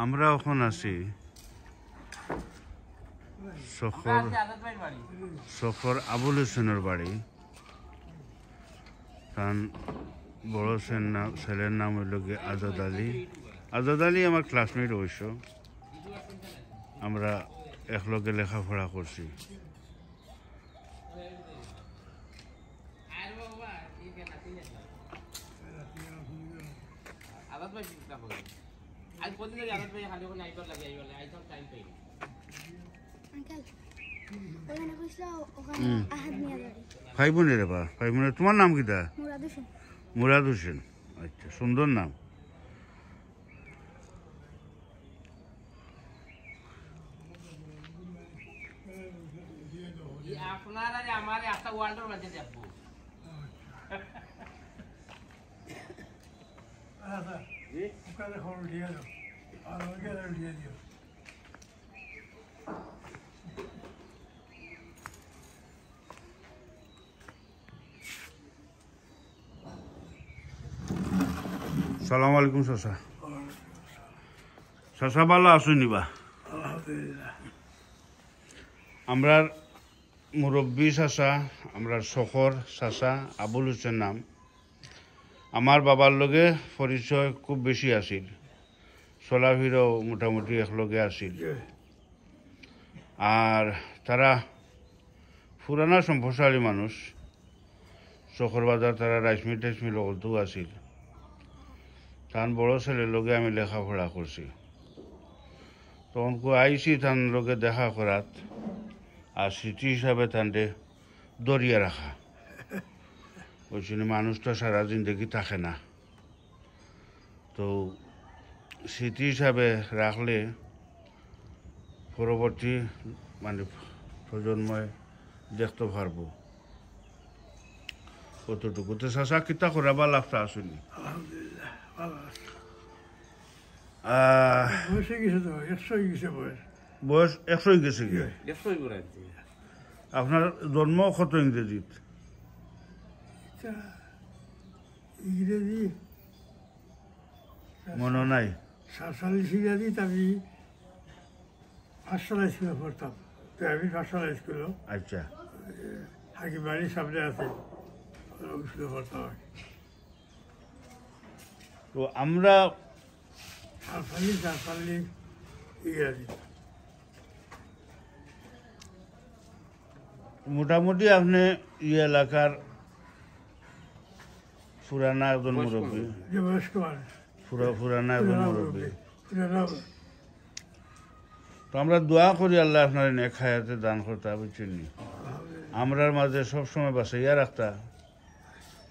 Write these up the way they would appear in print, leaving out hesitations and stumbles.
আমরা এখন আছি সফর আবুল হোসেনের বাড়ি। তার বড় ছেলের নাম হইল গিয়ে আজাদ আলী। আজাদ আলী আমার ক্লাসমেট অবশ্য, আমরা একলগে লেখাপড়া করছি। ভাই বোনের বা ভাই বোনের তোমার নাম কিটা? মুরাদ হোসেন। আচ্ছা, সুন্দর নাম। সালাম আলাইকুম চাচা। চাচা ভালো আছো নিবা? আমরা মুরব্বী চাচা, আমরা শখর চাচা আবুল হোসেন নাম। আমার বাবার লগে পরিচয় খুব বেশি আছিল, চলাফিরও মোটামুটি একলগে আছিল। আর তারা পুরানা সম্পদশালী মানুষ, চকর বাজার তারা রাইসমিল টাইসমিল লগতো আছিল। তান বড় ছেলের লগে আমি লেখাপড়া করছি। তখন আইসি তান লগে দেখা করাত, আর স্মৃতি হিসাবে তানটে দরিয়া রাখা। বলছি মানুষটা সারা জিন্দগি থাকে না, তো স্মৃতি হিসাবে রাখলে পরবর্তী মানে প্রজন্ময় দেখতে পারবো কতটুকু। তো চাচা কিতা করাবা লাভটা আসুনি? বয়স 100 গেছে কি? আপনার জন্ম কত ইংরেজিত? ইংরেজি মনে নাই? 47 ইংরেজিতে আমি পাঠশালা স্কুলে পড়তাম। তো আমি পাঠশালা স্কুল, আচ্ছা, হাকিম বাড়ির সামনে আছে, স্কুলে পড়তাম। তো আমরা 47 ইংরেজি মোটামুটি আপনি এলাকার পুরানা একজন মুরব্বী, পুরানা একজন মুরব্বী। তো আমরা দোয়া করি আল্লাহ আপনার নেক হায়াতে দান করতে, বুঝছেন? আমরার মাঝে সবসময় বাঁচাইয়া রাখতা,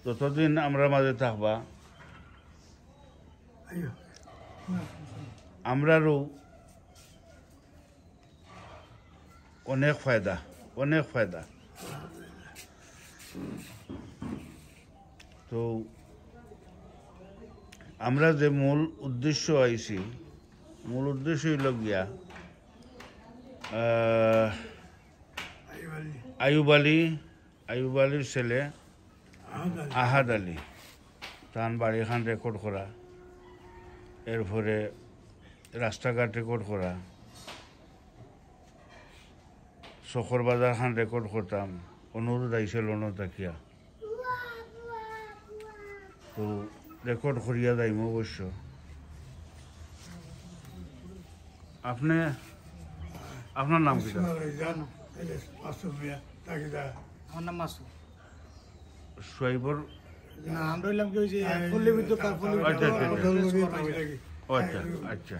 যতদিন আমরা মাঝে থাকবা আমরারও অনেক ফায়দা, অনেক ফায়দা। তো আমরা যে মূল উদ্দেশ্য আইছি, মূল উদ্দেশ্য হইল গিয়া আইয়ুব আলীর ছেলে আহাদ আলী তার বাড়িখান রেকর্ড করা, এরপরে রাস্তাঘাট রেকর্ড করা, শখর বাজার খান রেকর্ড করতাম। অনুরোধ আইসে লনো তাকিয়া, তো রেকর্ড করিয়া যাইম অবশ্য। আপনি আপনার নাম কি? আমার নাম মাসুদ। সোয়াইবর নাম রইলাম কি, ওই যে পল্লী বিদ্যুৎ। আচ্ছা আচ্ছা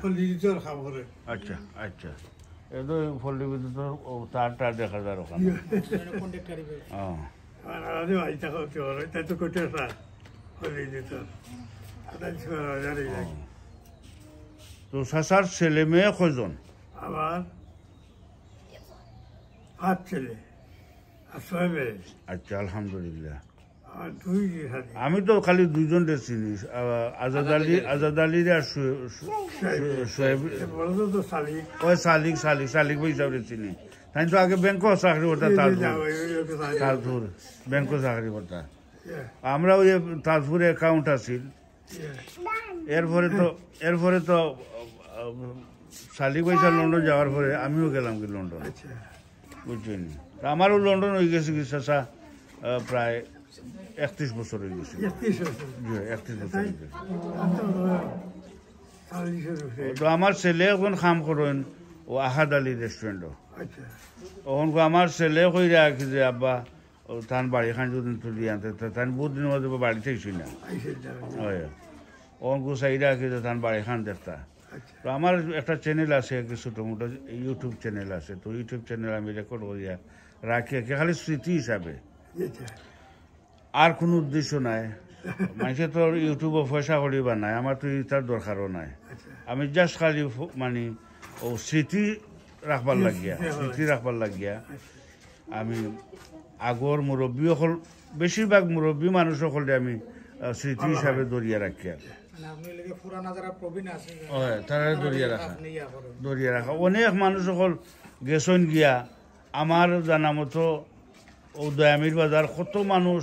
আচ্ছা আচ্ছা, এই পল্লী বিদ্যুতের তার দেখা যায় ওখানে। তো চাচার ছেলে মেয়ে কয়জন? আমার 5 ছেলে আর 6 মেয়ে। আচ্ছা, আলহামদুলিল্লাহ। আমি তো খালি 2জন চিনি, আজাদ আলী আর সালিক হিসাবে চিনি। তাই তো আগে ব্যাংকও চাকরি করতাম, তাজপুর ব্যাংকও চাকরি করতাম। আমরা ওই তাজপুরে অ্যাকাউন্ট আছিল, এরপরে তো শালি পয়সা লন্ডন যাওয়ার পরে আমিও গেলাম কি লন্ডন, আচ্ছা বুঝছেন। আমারও লন্ডন হয়ে গেছে কি চাচা প্রায় 31 বছর হয়ে গেছে। 31 বছর 31 বছর হয়ে গেছে। তাই তো আমার ছেলে এখন কাম করেন ও আহাদ আলী রেস্টুরেন্টও। আচ্ছা তখন আমার ছেলে কই রাখি যে আব্বা তান বাড়ি খান যদি তুলি আনতে তান বহুত দিনের মধ্যে বাড়িতে আইসি না, হয় ওখান চাই রাখি যে তান বাড়ি খান দেখতা। তো আমার একটা চ্যানেল আছে ছোটো মোটো ইউটিউব চ্যানেল আছে, তো ইউটিউব চ্যানেল আমি রেকর্ড করিয়া রাখি খালি স্মৃতি হিসাবে, আর কোনো উদ্দেশ্য নাই। মানুষে তো ইউটিউবে পয়সা করিবা নাই, আমার তো তার দরকারও নাই। আমি জাস্ট খালি মানে ও স্মৃতি রাখবার লাগিয়া আমি আগর মুরব্বী সকল বেশিরভাগ মুরব্বী মানুষ সকলে আমি স্মৃতি হিসাবে দরিয়া রাখি। তারা দরিয়া রাখা অনেক মানুষ সকল গেছন গিয়া আমার জানা মতো ও দয়ামির বাজার কত মানুষ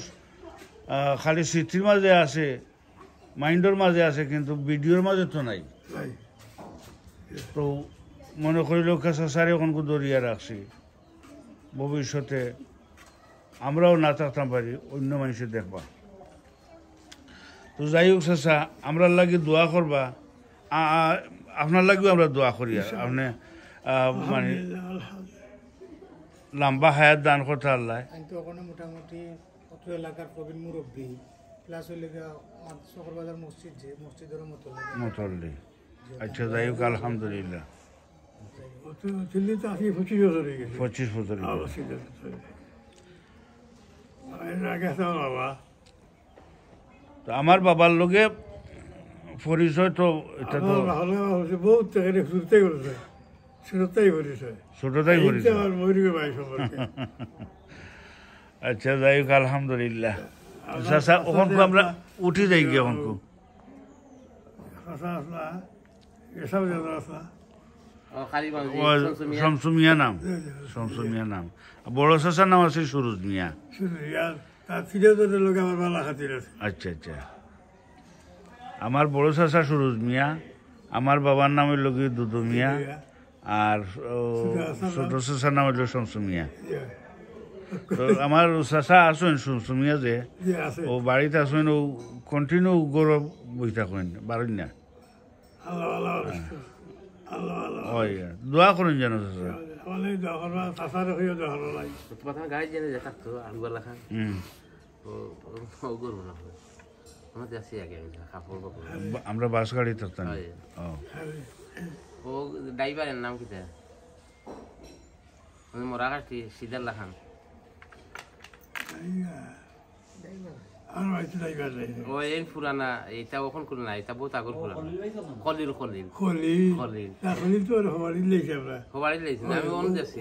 খালি স্মৃতির মাঝে আছে, মাইন্ডের মাঝে আছে, কিন্তু ভিডিওর মাঝে তো নাই। তো মনে করিল চাচারে এখন দরিয়া রাখছি, ভবিষ্যতে আমরাও না থাকতাম পারি, অন্য মানুষের দেখবা। তো যাই হোক চাচা, আমরা লাগি দোয়া করবা, আপনার লাগেও আমরা দোয়া করি। আপনি মানে লম্বা হায়াত দান করতে আল্লাহ। মোটামুটি অত এলাকার প্রবীণ মুরব্বী প্লাস হইলে শহরবাজার মসজিদ যে মসজিদের মতল্লি। আচ্ছা যাই হোক আলহামদুলিল্লাহ। 25 বছর তো আমার বাবার লগে পরিচয় তো এটা তো বহুত ছোটতাই পরিচয়। আচ্ছা যাই হোক আলহামদুলিল্লাহ। চাচা ওখানকু আমরা উঠি যাই গিয়ে ওখানকু শমসুমিয়া নাম, বড় চাচার নাম আছে সুরজ মিয়া। আচ্ছা আচ্ছা, আমার বড় চাচা সুরজ মিয়া, আমার বাবার নাম হইল কি দুদু মিয়া, আর ছোট চাচার নাম হইল শমসু মিয়া। তো আমার চাচা আসেন শমসুমিয়া যে ও বাড়িতে আসেন, ও কন্টিনিউ গৌরব বই থাকেন বাড়ি না। দোয়া করেন জানো চাচা। আমরা বাস গাড়ি থাকতাম। ও ড্রাইভারের নাম কি মরা কাটি সিদাল্লা খান। ও এই পুরানা, এটা ওখান করে না, এটা বহুত আগর পুরানা। খলিল হবাড়ি লাইছি আমি অনুজ আছি।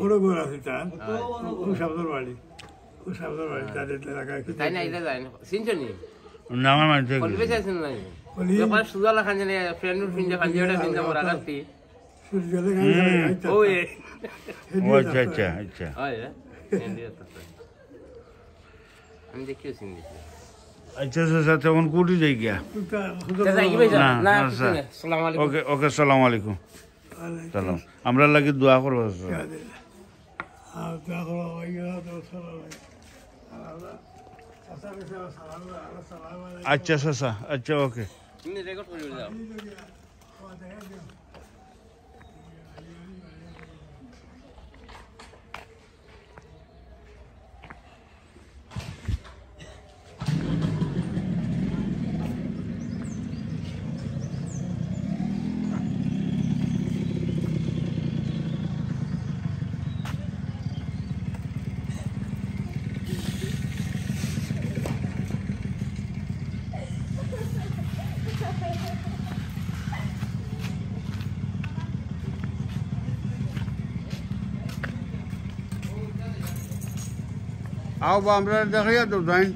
তাই না এটা যায় চিনছো নি? না আমার মানতে খলি বেশি আছেন নাই ব্যাপারে সুদাল্লা খান জানি ফ্রেন্ড ফিঞ্জা খান যেটা ফিঞ্জা মরা কাটি। আচ্ছা আচ্ছা আচ্ছা আমি দেখিও চিনি। আচ্ছা আচ্ছা তখন কুটি যাই গিয়া। ওকে ওকে সালাম আলাইকুম। সালাম, আমরা লাগি দোয়া করবো। আচ্ছা চাচা, আচ্ছা ওকে। आओ আমরা দেখাইয়া তো যাই।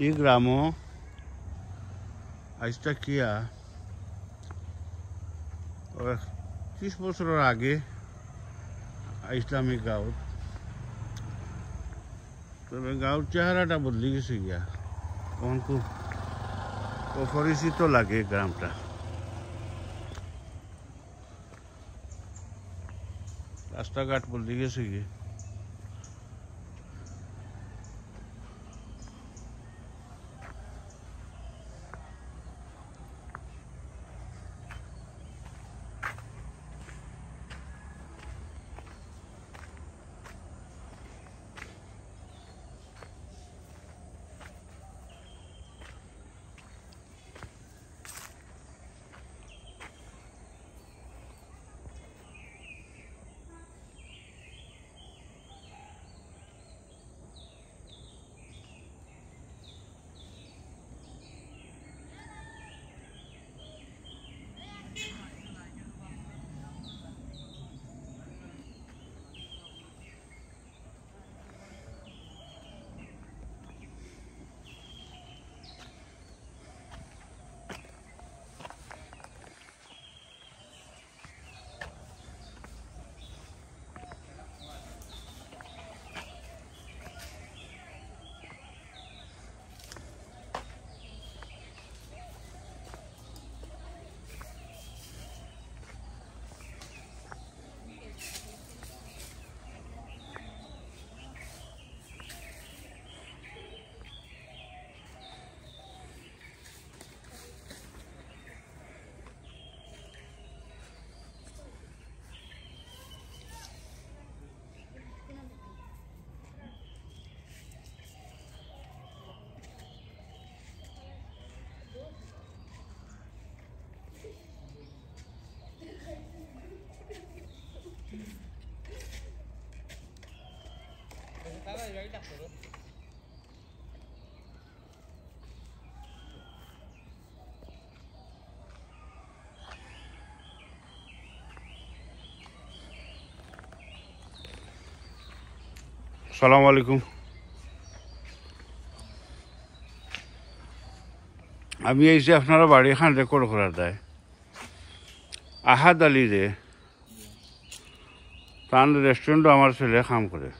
এই গ্রামও আজটা কিয়া 30 বছরের আগে ইসলামিক গাঁও, তবে গাঁওর চেহারাটা বদলে গেছে গিয়া, তখন খুব অপরিচিত লাগে গ্রামটা। রাস্তাঘাট বদলে গেছে গিয়ে। সালাম আলাইকুম। আমি এইসে আপনারা বাড়ি এখান রেকর্ড করার দেয় আহাদ আলী রে, তার রেস্টুরেন্টও আমার ছেলে কাম করে।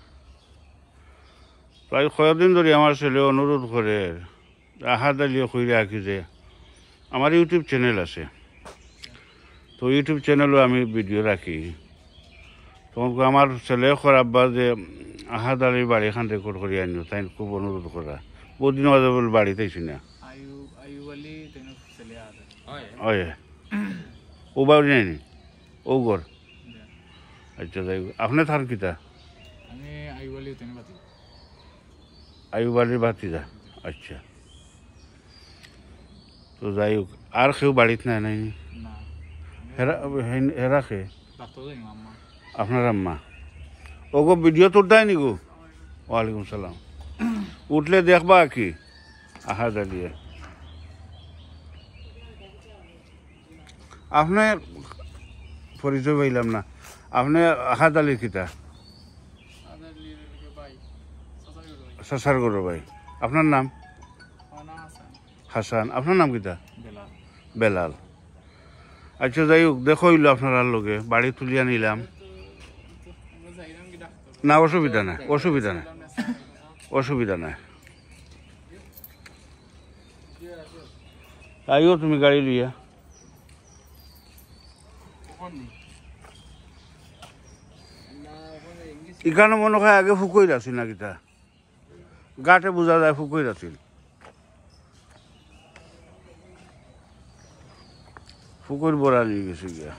প্রায় কয়েকদিন ধরে আমার ছেলে অনুরোধ করে আহাদ আলী কইরে আঁকি যে আমার ইউটিউব চ্যানেল আছে, তো ইউটিউব চ্যানেলও আমি ভিডিও রাখি। তখন আমার ছেলে খারাপবা যে আহাদ আলীর বাড়ি এখান রেকর্ড করি আনিও, তাই খুব অনুরোধ করা। বহুদিন আগে বলে বাড়িতে আইসি না। হয় ও বাড়ি নাইনি ও ঘর। আচ্ছা যাই আপনি থার কিতা? আয়ুব আলীর ভাতিজা। আচ্ছা, তো যাই হোক আর কেউ বাড়িতে নাই নাই? হেরা খে আপনার আম্মা ও গো ভিডিও তুলতাই নি গো? ওয়ালাইকুম সালাম। উঠলে দেখবা কি আহাদ আলী। আপনি পরিচয় পাইলাম না, আপনি আহাদ আলীর কিতা? সাসার গরু ভাই। আপনার নাম? হাসান। আপনার নাম কিতা? বেলাল। আচ্ছা যাই হোক, দেখো হইল আপনার লগে বাড়ি তুলিয়া নিলাম। না অসুবিধা নাই, অসুবিধা নাই, অসুবিধা নাই। তাইও তুমি গাড়ি লইয়া এখানে মনে হয় আগে ফুকইর আছিল না কিতা, গাটে বোঝা যায় ফুকইর আছিল। ফুকইর বড়া নিয়ে গেছে গিয়া।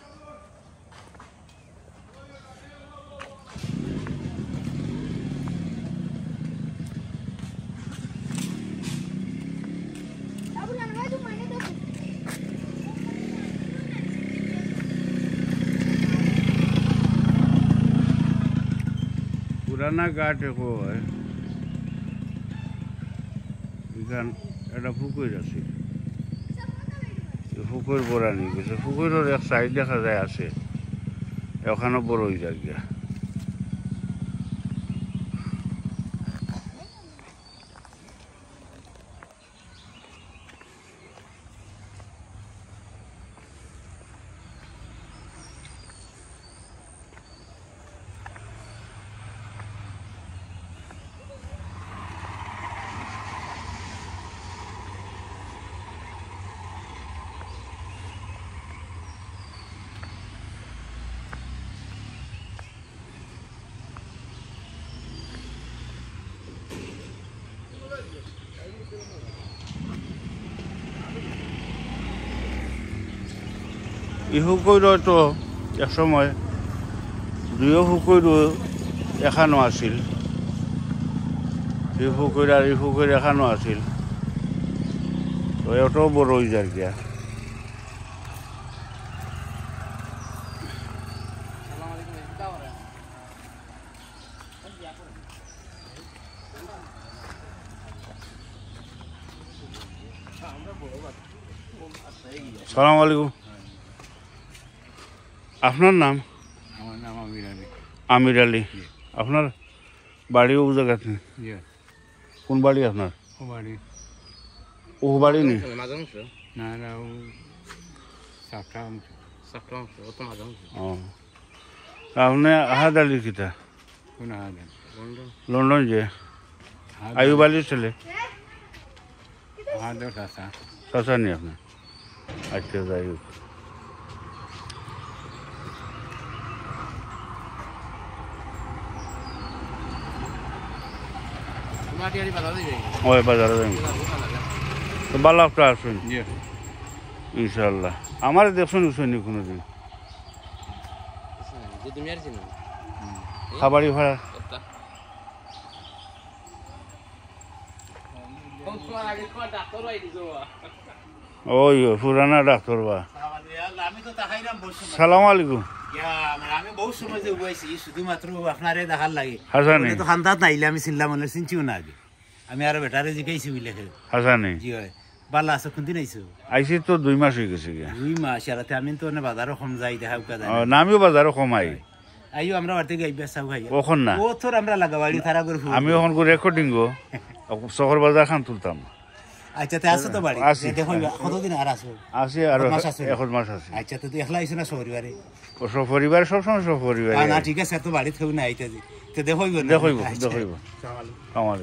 পুরানা ঘাট হয় এখান একটা পুকুর আছে, পুকুর বড়া নিয়ে গেছে। পুকুরের এক সাইড দেখা যায় আছে, ওখানে বড় হয়ে যায় গিয়া। ই হুকৈৰ তো এক সময় দুয়ো হুকৈৰো এখানো আছিল ই হুকৈৰ আৰু ই হুকৈৰ এখানো আছিল তো এটাও বড় হয়ে যার গিয়া সালাম আলাইকুম আপনার নাম আমার নাম আমির আলী আমির আলী আপনার বাড়ি ও জায়গাতে জি কোন বাড়ি আপনার ও বাড়ি ও বাড়ি নেই মাঝে অংশ না না ও সাতটা সাতটা অংশ অত মাঝে অংশ ও আপনি আহাদ আলী কিতা কোন আদেন লন্ডন যে আয়ুব আলীর ছেলে আদর চাষা চাচা নেই আপনার আচ্ছা যাই হোক মাটিয়ারি বাধা দিবে ওই বাজারে যাই তো ভালো আপনার আসুন জি ইনশাল্লাহ আমার দেখুন শুনি কোনোদিন যে তুমি আর চিনো খাবারই ভাড়া ওই পুরানা ডাক্তার বা আমি তো তাকাইলাম বসে সালাম আলাইকুম আমি বহু সময় যে উবাইছি শুধুমাত্র আপনারে দেখার লাগে হাসানি তো খান্দাত নাইলে আমি চিনলাম মনে চিনছিও না আগে আমি আরো বেটারে জিকাইছি বুঝলে হাসানি জি হয় বালা আছে কোনদিন আইছো আইসি তো 2 মাস হয়ে গেছে গিয়া 2 মাস আরাতে আমি তো না বাজারও কম যাই দেখাও কাদা নামিও বাজারও কমাই আইও আমরা বাড়তে গাইবা চাও খাই ওখন না ও তোর আমরা লাগাবাড়ি তারা করে আমি ওখান করে রেকর্ডিং গো শহর বাজার খান তুলতাম আচ্ছা তে আসো তো বাড়ি আছি। দেখো কতদিন আর আসো আসি আর এক মাস আছে। এখন মাস আছে আচ্ছা তো তুই একলা আইছো না সপরিবারে ও সব পরিবার সবসময় সব পরিবার না ঠিক আছে তো বাড়ি থেকেও না আইতে দি তো দেখইব না দেখইব আচ্ছা। দেখইব আমার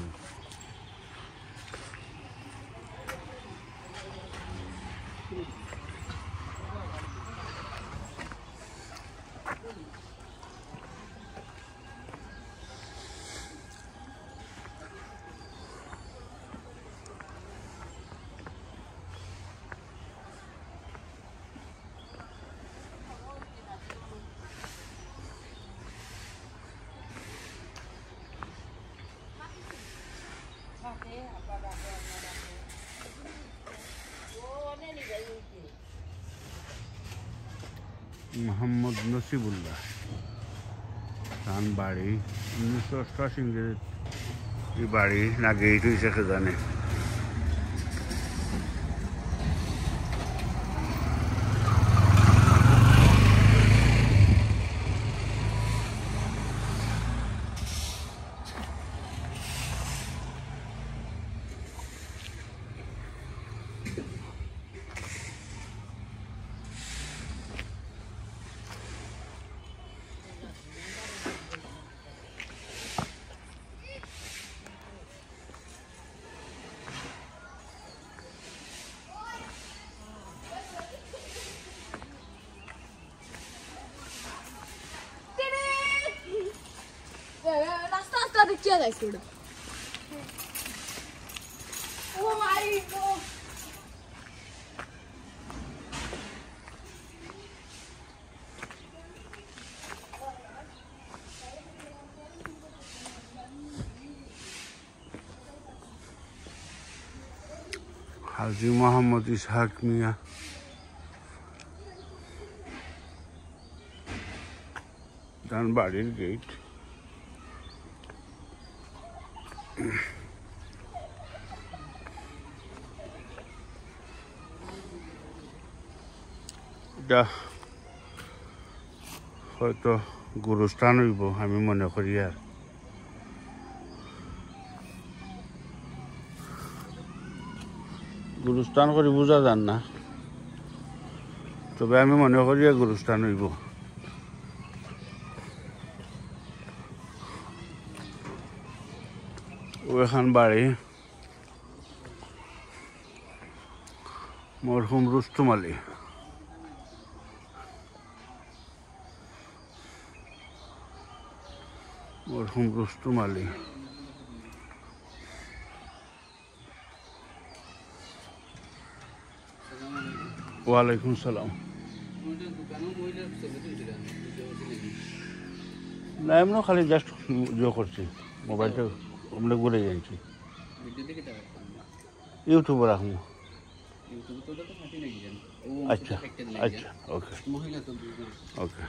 মোহাম্মদ নসিবুল্লাহ তান বাড়ি 1988 এই বাড়ি না গেট হয়েছে কে জানে রাস্তা রাস্তা দেখিয়া যাইছে ওটা ও মাই গড হাজী মোহাম্মদ ইসহাক মিয়া তান বাড়ির গেট এটা হয়তো গুরুস্থান হইব আমি মনে করি আর গুরুস্থান করে বোঝা যান না তবে আমি মনে করি গুরুস্থান হইব ওখান বাড়ি মরহুম রুস্তম আলী মরহুম রুস্তম আলী ওয়ালাইকুম সালাম না এমন খালি জাস্ট ইয়ে করছি মোবাইলটা আমরা ঘুরে যাচ্ছি ইউটিউবে রাখবো আচ্ছা আচ্ছা ওকে ওকে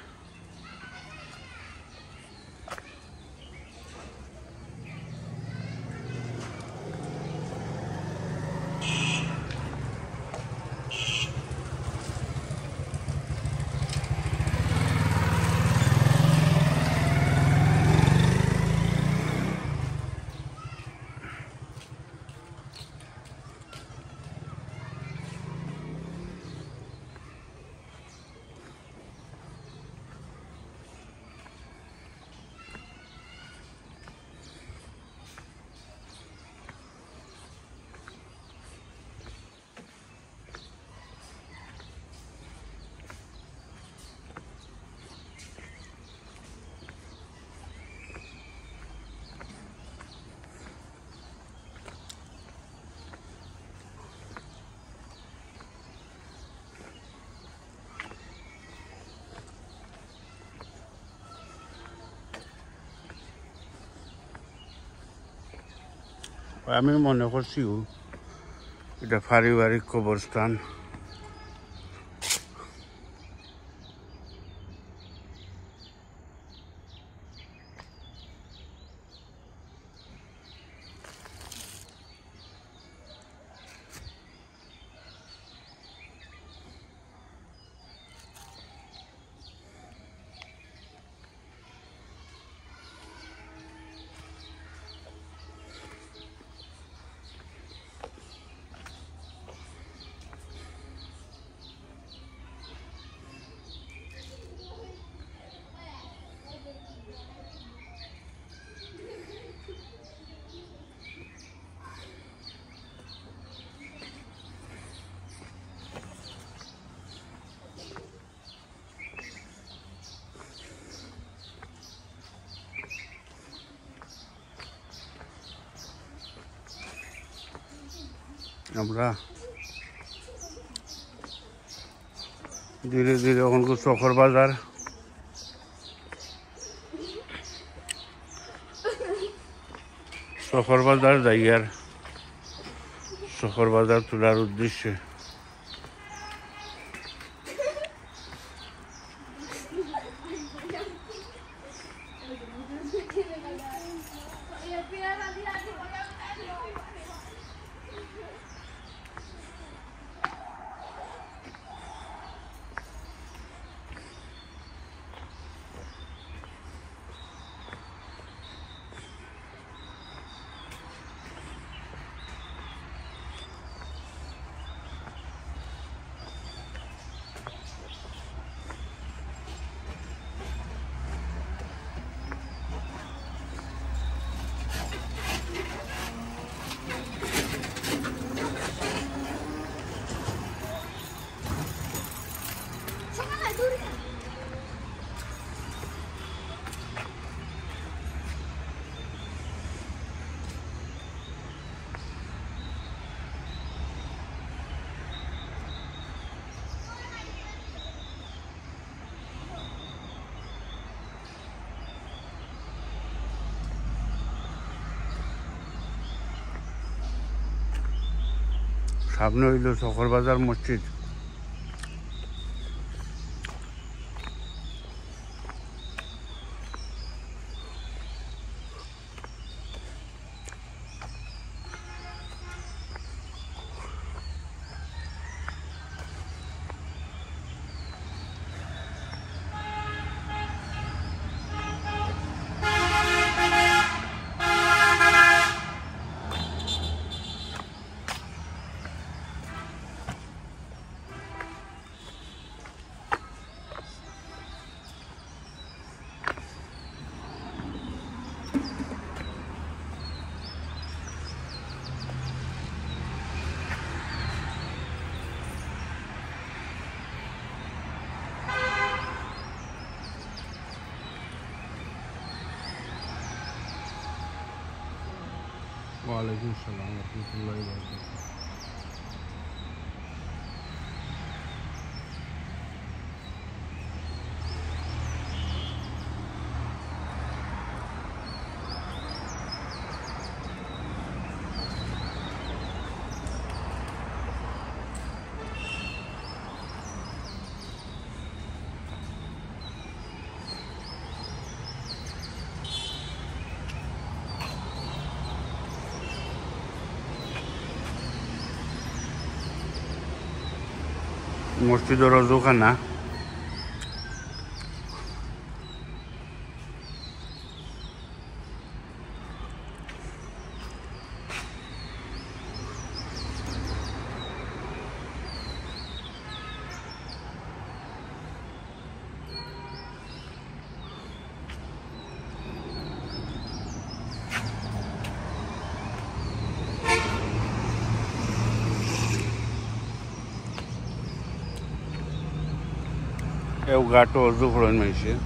আমি মনে করছি এটা পারিবারিক কবরস্থান আমরা ধীরে ধীরে ওখানকার শখর বাজার জায়গার শখর বাজার তোলার উদ্দেশ্যে সামনে হইল শখর বাজার মসজিদ ওয়ালাইকুম আসসালাম রহমতুল্লাহি ওয়া বারাকাতুহু মসজিদের অজুখানা। Eu gato azul por onde mexer.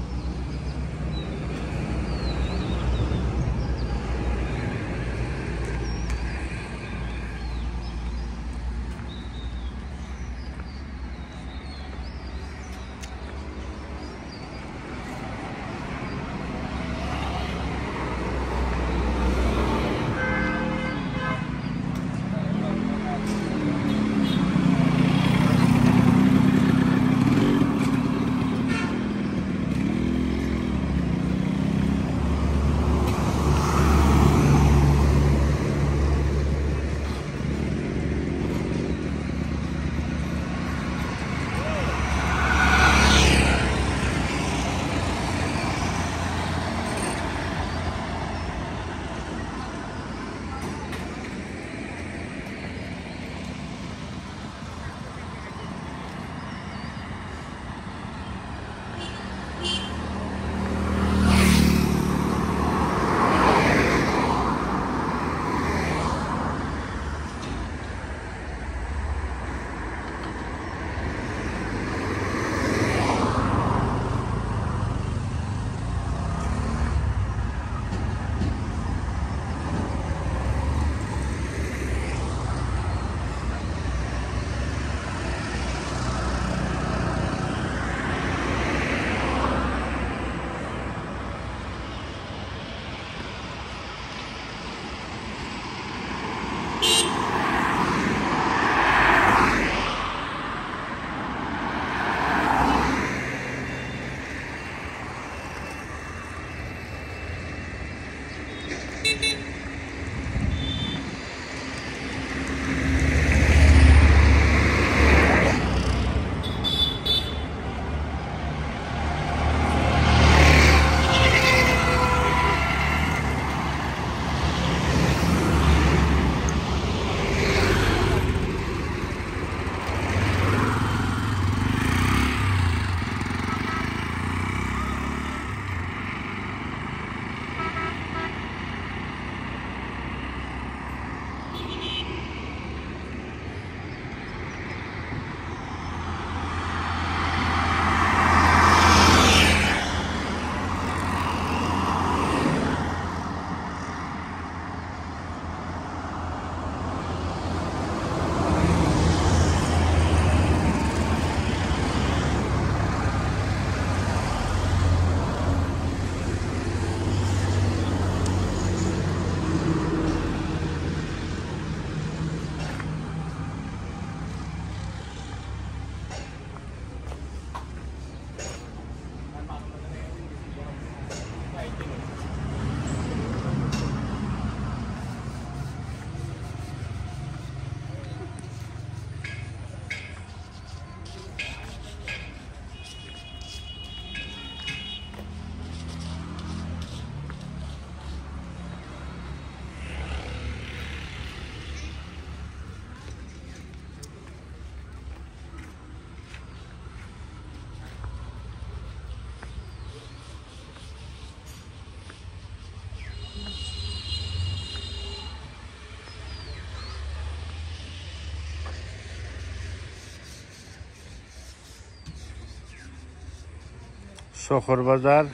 শখর বাজার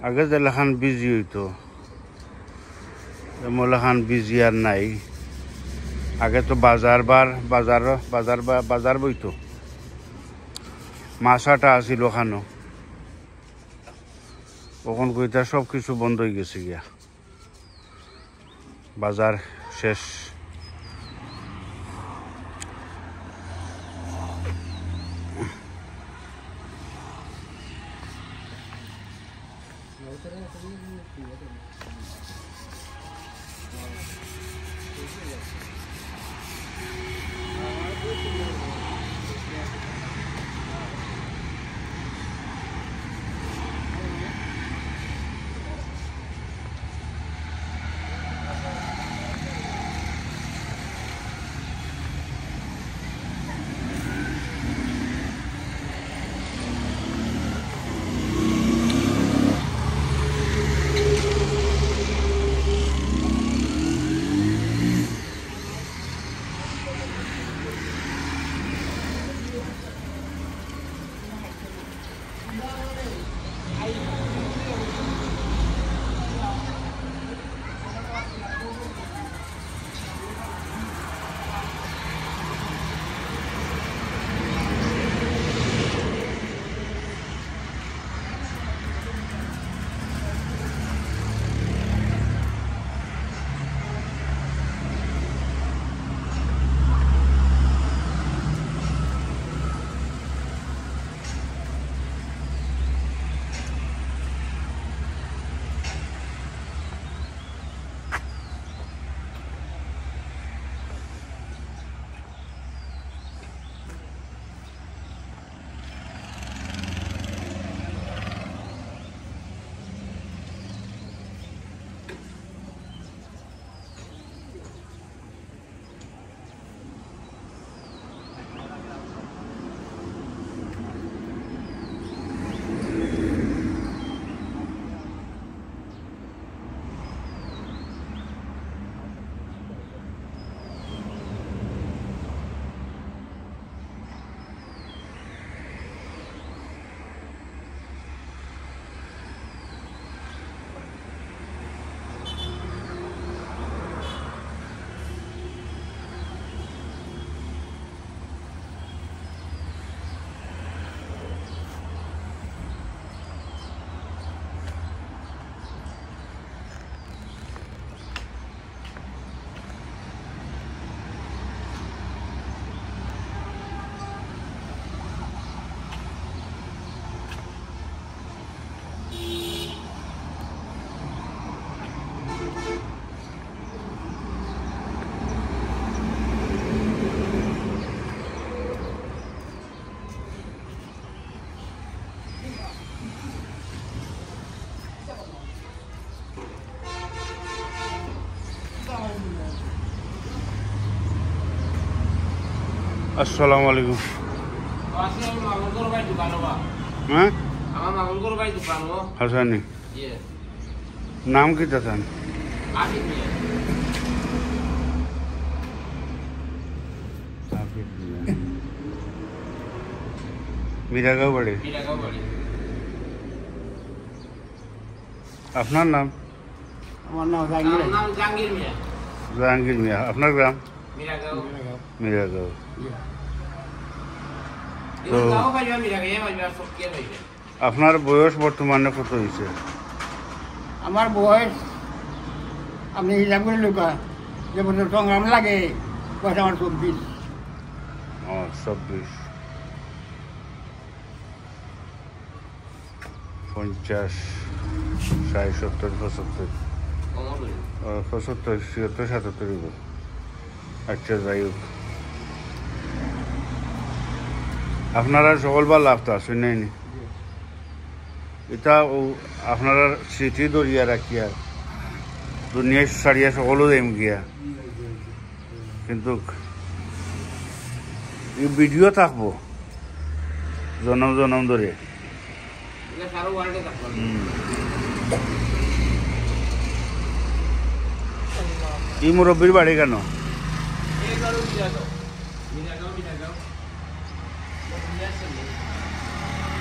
আগে যেলাখান বিজি হইতো এমলাখান বিজি আর নাই। আগে তো বাজার বইতো, মাছাটা আসিল ওখানো, ওখান কইতা সব কিছু বন্ধ হয়ে গেছে গিয়া, বাজার শেষ। আসসালামু আলাইকুম। আসলে আমি মামুনগর ভাই দোকানো বা হ্যাঁ আমার মামুনগর ভাই দোকানো হাসানি ইয়ে নাম কি তাতান? আসি নিয়ে মিরাগাঁও বাড়ি। মিরাগাঁও বাড়ি। আপনার নাম? আমার নাম আমার নাম জাহাঙ্গীর মিয়া। জাহাঙ্গীর মিয়া। আপনার গ্রাম? মিরাগাঁও। মিরাগাঁও। তো গাঁও পাইবা মিরাগাঁও পাইবা সব কে পাইবে। আপনার বয়স বর্তমানে কত হয়েছে? আমার বয়স আপনি হিসাব করে লোকা যে বছর সংগ্রাম লাগে বয়স আমার 24। 26, 50, 60, 70, 75, কমর হইল। 75, 76, 77। আচ্ছা যাই হোক, আপনারা সকল বা লাভ তো আসেন নাই নি এটা আপনারা স্মৃতি দরিয়া রাখিয়া দুনিয়া সারিয়া সকলও দেম গিয়া, কিন্তু এই ভিডিও থাকবো জনম জনম ধরে। এটা সারা ওয়ার্ল্ডে থাকবে। এই মুরব্বীর বাড়ি কেন? এই গাড়ি মিরাগাঁও। মিরাগাঁও মিরাগাঁও।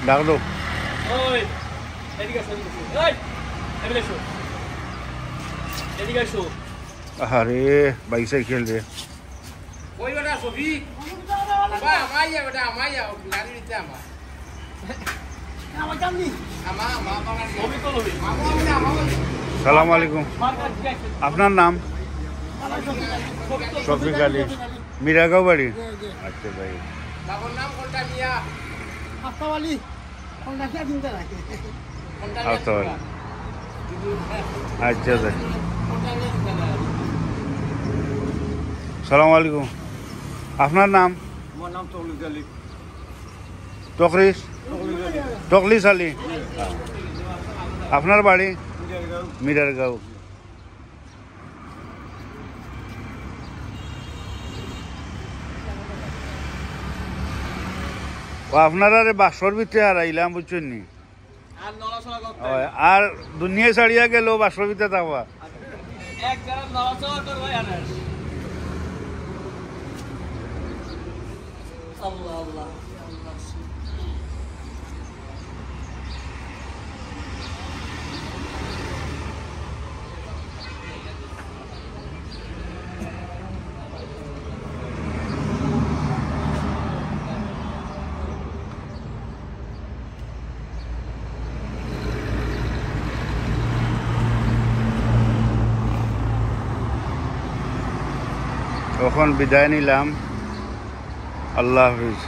ডাক দো। ওই এদিকে আসো, এদিকে আসো। এই এদিকে আসো, এদিকে আসো। আরে বাইক সাইকেল রে। ওই বেটা সফি বা মাইয়া বেটা মাইয়া গাড়ি নিতে আমার আমার কামনি আমা মা বাবা ছবি তো লবি। মামু আমি না মামু সালাম আলাইকুম। মার্কা ঠিক আছে। আপনার নাম? শফিক আলী। মিরাগাঁও বাড়ি? আচ্ছা ভাই। বাবার নাম কোনটা মিয়া হাফতাওয়ালি কোনটা কি চিন্তা রাখে কোনটা আচ্ছা ভাই। আচ্ছা ভাই। কোনটা নিয়ে সালাম আলাইকুম। আপনার নাম? আমার নাম তৌলিদ আলী। তকরিস? তকলিস আলী। আপনার বাড়ি? মিরারগাঁও। ও আপনারা বাক্সর ভিতরে হারাইলাম বুঝছেন নি? আর নড়াচড়া করতে ওই, আর দুনিয়ায় ছাড়িয়া গেল বাক্সর ভিতরে থাকবা। এক জায়গায় নড়াচড়া করবে আরে আল্লাহ আল্লাহ তখন বিদায় নিলাম। আল্লাহ হাফিজ।